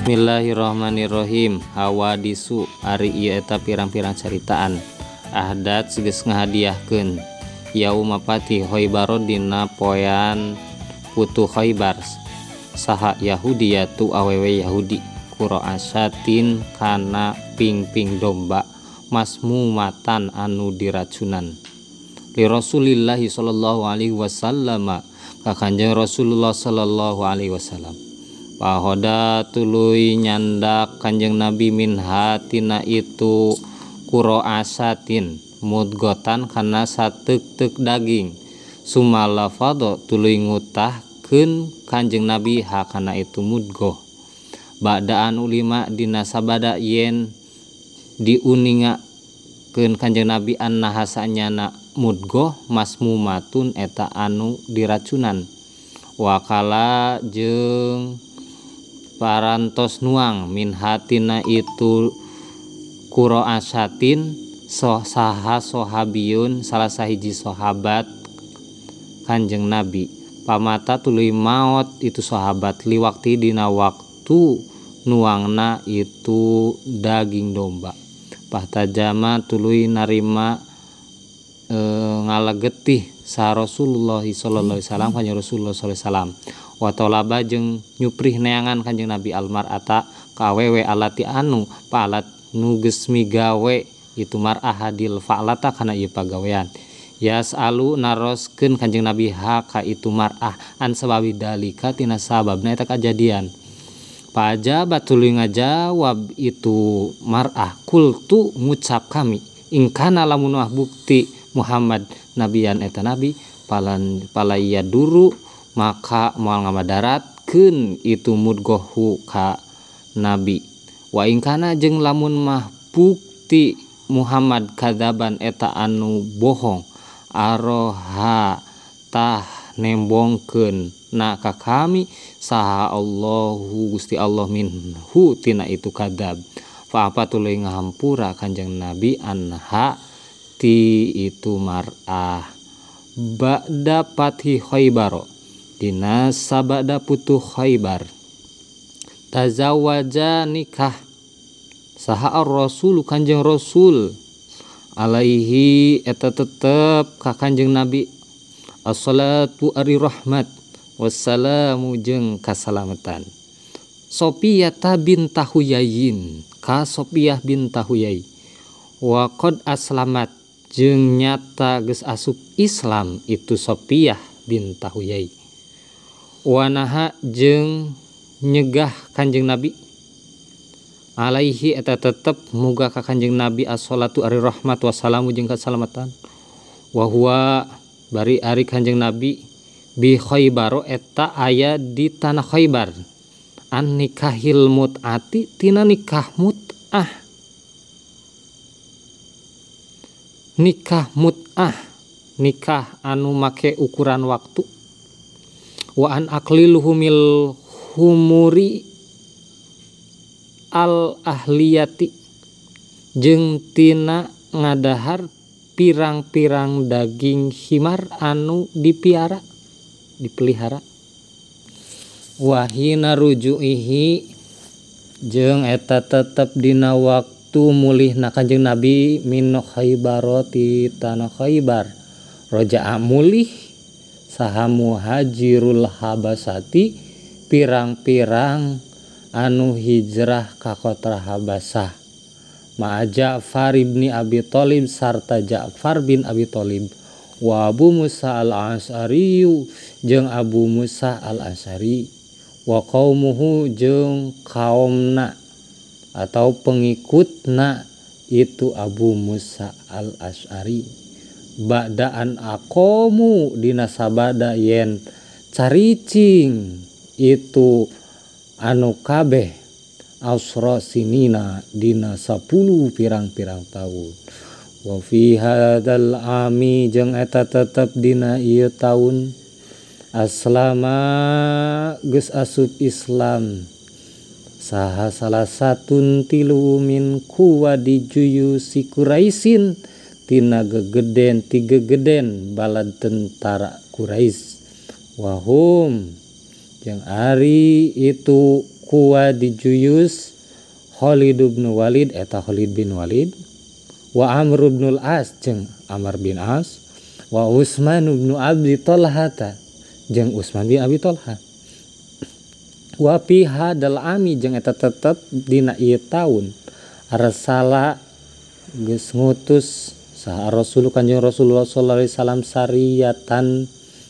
Bismillahirrahmanirrahim. Hawadisu ari ieu eta pirang-pirang caritaan. Ahdat geus ngahadiahkeun yaumapati Khaibar dina poean putu Khaibar. Saha Yahudiyatu awewe Yahudi Qura'asyatin kana ping-ping domba masmumatan anu diracunan. Li Rasulillahi sallallahu alaihi wasallam ka Kanjeng Rasulullah sallallahu alaihi wasallam. Pahoda tuluy nyandak Kanjeng Nabi min hatina itu Qura'asatin mudgotan kana sateuk-teuk daging. Sumalafado tuluy ngutahkeun Kanjeng Nabi hakana itu mudgoh. Ba'daan ulima dina sabada yen diuningakeun Kanjeng Nabi anna hasanyana mudgoh masmumatun eta anu diracunan. Wakala jeung parantos nuang min hatina itu Qura'asatin saha sahabiyun salah sahiji sahabat Kanjeng Nabi. Pamata tuluy maot itu sahabat liwakti dina waktu nuangna itu daging domba. Pahtajama tuluy narima ngalagetih sa Rasulullah sallallahu alaihi wasallam kanjeng Rasulullah sallallahu alaihi wasallam. Wa talaba jeung nyuprih neangan Kanjeng Nabi almar'ata ka awewe alati anu paalat nu geus migawe itu mar'ah hadil fa'lata kana ieu pagawean. Yas'alu naroskeun Kanjeng Nabi ha ka itu mar'ah an sababi dalika tina sababna eta kajadian. Pajaba tuluy ngajawab itu mar'ah kultu ngucap kami ingkana lamun bukti Muhammad nabiyan eta nabi palaya duru maka moal ngamadaratkeun itu mudgohu ka nabi. Wa ingkana jeung lamun mah bukti Muhammad kadaban eta anu bohong aroha tah nembongkeun na ka kami saha Allahu Gusti Allah minhu tina itu kadab. Fa apa tuluy ngahampura Kanjeng Nabi anha ti itu mar'ah ba'da fathi Khaibar dina sabada putu Khaibar. Tazawaja nikah saha ar-rasul Kanjeng Rasul alaihi eta tetep ka Kanjeng Nabi assalatu ari rahmat wassalamu jeung kasalamatan. Sofiyah bintah Huyayin ka Sofiyah bintah Huyai wa qad aslamat jeung nyata geus asup Islam itu Sofiyah bintah Huyai. Wanaha jeung nyegah Kanjeng Nabi alaihi eta tetep muga ka Kanjeng Nabi as-salatu ari rahmat wassalamu jeung kasalamatan. Wa huwa bari ari Kanjeng Nabi bi Khaibar eta aya di tanah Khaibar an nikahil mut'ati tina nikah mut'ah. Nikah mut'ah nikah anu make ukuran waktu. Wa an aklil humil humuri al ahliyati jeung tina ngadahar pirang-pirang daging himar anu dipelihara. Wahina rujuihi jeung eta tetep dina waktu mulihna Kanjeng Nabi min Khaibar ti tanah Khaibar. Raja'a mulih saha muhajirul habasati pirang-pirang anu hijrah ka kota Habasah ma Ja'far bin Abi Thalib sarta Ja'far bin Abi Thalib wa Abu Musa al-Asy'ari jeung Abu Musa al-Asy'ari wa qaumuhu jeung kaumna atau pengikutna itu Abu Musa al-Asy'ari. Ba'daan aqomu dina sabada yen caricing itu anu kabeh asra sinina dina 10 pirang-pirang tahun. Wa fi hadzal ami jeung eta tetep dina ieu taun aslama geus asup Islam saha salah satun tilu min kuwadi juyusi Quraisyin tina gegeden balad tentara Quraisy. Wahum jeung ari itu kuwa dijuyus Khalid bin Walid eta Khalid bin Walid wa Amr bin Al-As jeung Amr bin As wa Utsman bin Abi Talha jeung Utsman bin Abi Talha wa fi hadal ami jeung eta tetep dina ieu taun arsala geus ngutus saha Rasul Kanjeng Rasulullah sallallahu alaihi wasallam sariyatan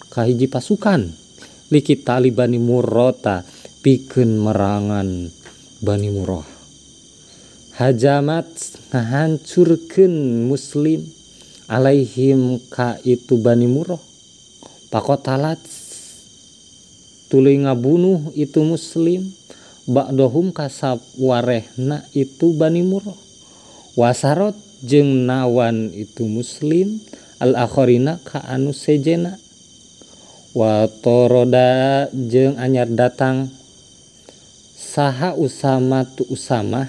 kahiji pasukan likita li Bani Murrata pikeun merangan Bani Murrah hajamat ngahancurkeun muslim alaihim ka itu Bani Murrah pakotalat tuluy ngabunuh itu muslim ba'dahum kasab warehna itu Bani Murrah wasarot jeung nawan itu muslim al akhirina ka anu sejena wa toroda jeung anyar datang saha Usama tu Usama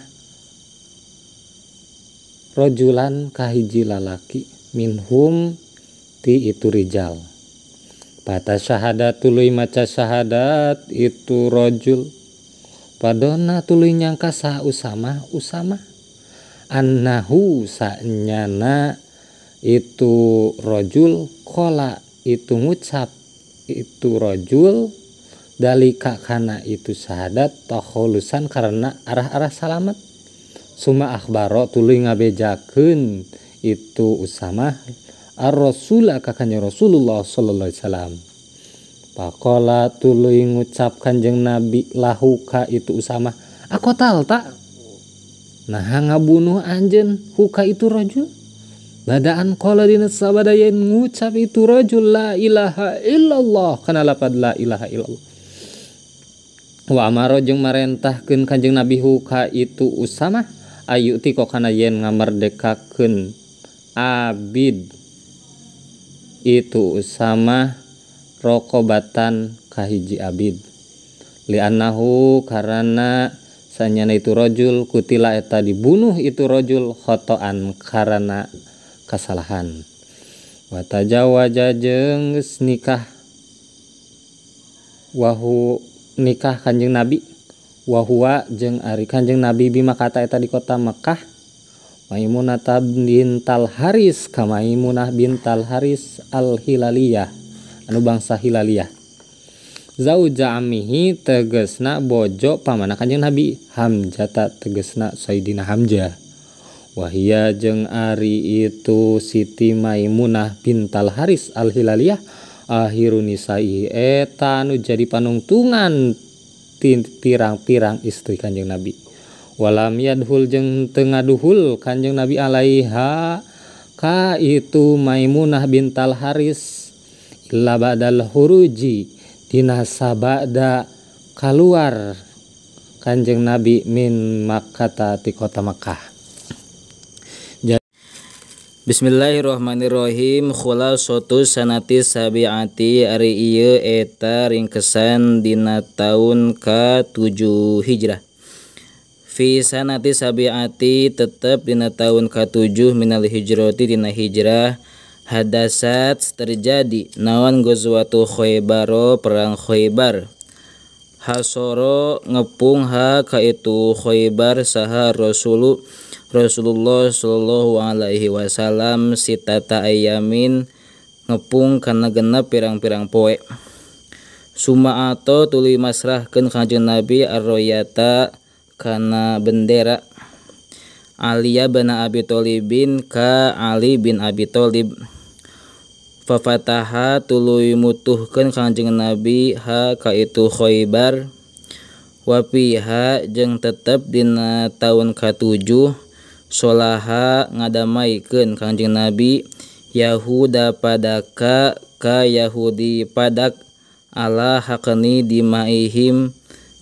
rojulan kahiji lalaki minhum ti itu rijal pada syahadat tuluy maca syahadat itu rojul padona tuluy nyangka saha Usama annahu sanyana itu rojul kola itu ngucap itu rojul dalika kana itu syahadat takhulusan karena arah-arah salamet suma akhbaro tuluy ngabejakeun itu Usama ar-Rasul ka Kanjeng Rasulullah sallallahu alaihi wasallam pakola tuluy ngucap Kanjeng Nabi lahu ka itu Usama akotal tak nah ngabunuh anjeun huka itu rajul badaan qala dina sabadayan ngucap itu rajul la ilaha illallah kana lapad la ilaha illallah wa amara jeung marentahkeun Kanjeng Nabi huka itu Usama ayu ti kok kana yen ngamerdekakeun abid itu Usama rokobatan kahiji abid li'annahu karana sanyana itu rojul kutila eta dibunuh itu rojul khotoan karana kesalahan wa tajawaja jeung geus nikah wahu nikah Kanjeng Nabi wahua jeung ari Kanjeng Nabi bima kata eta di kota Mekah Maimunah bintal Haris ka Maimunah bintal Haris al-Hilaliyah anu bangsa Hilaliyah zauja amihi tegesna bojo pamana Kanjeng Nabi Hamzah tegesna Sayyidina Hamzah wahia jeung ari itu Siti Maimunah bintal Haris al-Hilaliyah akhirun nisa'i eta anu jadi panungtungan pirang-pirang istri Kanjeng Nabi walam yadhul jeung teu ngaduhul Kanjeng Nabi alaiha ka itu Maimunah bintal Haris illa ba'dal huruji dina sabada keluar Kanjeng Nabi min Makkah ti kota Makkah. Bismillahirrahmanirrahim. Khulasatu sanati sabiati ari ieu eta ringkesan dina taun ka-7 Hijrah. Fi sanati sabiati tetep dina taun ka-7 minal hijrati dina hijrah hadasat terjadi nawan gozwatu Khaybaro perang Khaybar hasoro ngepung ha ka itu Khaybar saha Rasulullah sallallahu alaihi wasallam sitata ayamin ngepung kana genep pirang-pirang poe suma ato tuluy masrahkeun Kanjeng Nabi ar-royata kana bendera Aliya bin Abi Thalibin ka Ali bin Abi Thalib fafataha tuluy mutuhkeun Kanjeng Nabi ha ka itu Khaybar wa fiha jeung tetep dina taun ka-7 solaha ngadamaikeun Kanjeng Nabi Yahuda padaka ka Yahudi padak ala hakani dimaihim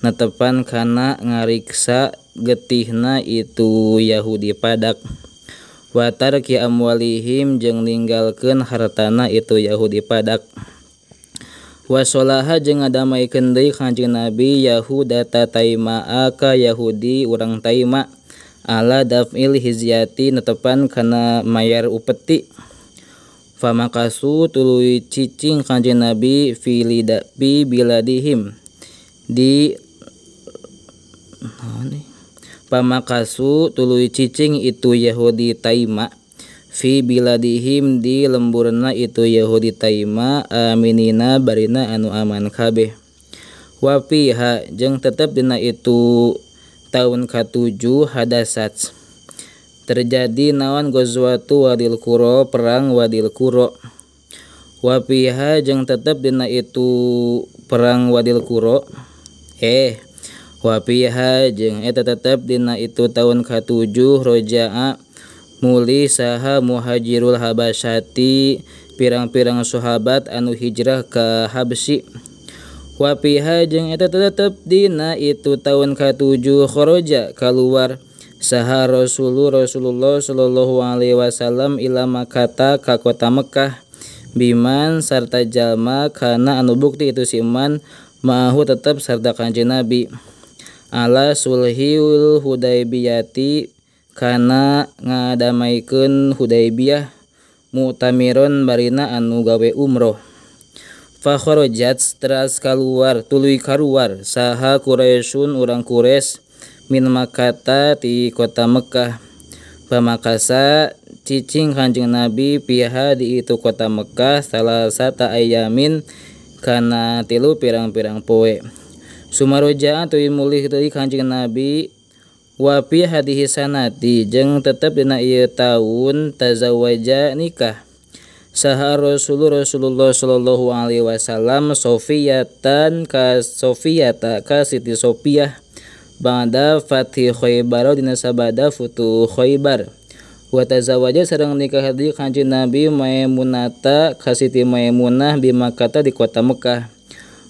netepan kana ngariksa getihna itu Yahudi padak wa tarki amwalihim jeung ninggalkeun hartana itu Yahudi padak wa solaha jeung ngadamaikeun deui Kanjeng Nabi Yahuda Taima'a ka Yahudi urang Taima ala daf'il hizyati netepan kana mayar upeti famakasu tuluy cicing Kanjeng Nabi fi biladihim di Pamakasu tuluy cicing itu Yahudi Taima fi biladihim di lemburna itu Yahudi Taima aminina barina anu aman kabeh. Wa fiha jeung tetep dina itu tahun ka-7 hadasat terjadi naon gozwatu Wadil Qura perang Wadil Qura. Wa fiha jeung tetep dina itu perang Wadil Qura wa fiha jeung eta tetep dina itu tahun ka-7 roja'a muli saha muhajirul habasyati pirang-pirang sahabat anu hijrah ka Habsyi. Wa fiha jeung eta tetep dina itu tahun ka-7 kharaja keluar saha Rasulullah sallallahu alaihi wasallam ila Makkah ka kota Mekah biman sarta jalma kana anu bukti itu si iman ma'ahu tetep sarta Kanjeng Nabi ala sulhil Hudaybiyati kana ngadamaikeun Hudaybiyah mu'tamiron barina anu gawe umroh. Fa kharajat teras kaluar tuluy kaluar saha Quraisyun urang Quraisy min Makkah ti kota Mekah. Pamakasa cicing Kanjeng Nabi piha di itu kota Mekah salasata ayamin kana 3 pirang-pirang poe. Sumaroja tuluy mulih tuluy Kanjeng Nabi wa fi hadhihi sanati jeung tetep dina ieu taun tazawaja nikah saha Rasulullah sallallahu alaihi wasallam Sofiyatan ka Sofiyata ka Siti Sofiyah ba'da fathi Khaybar dina sabada futu Khaybar. Wa tazawaja sareng nikah di Kanjeng Nabi Maimunata ka Siti Maimunah bi Makkah di kota Mekah.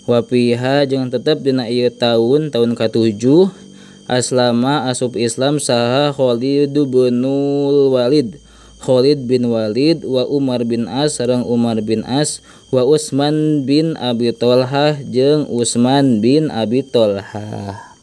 Wa fiha jeung tetep dina ieu tahun ka-7 aslama asup Islam saha Khalid bin Walid wa Umar bin As sareng Umar bin As wa Utsman bin Abi Thalhah jeung Utsman bin Abi Thalhah.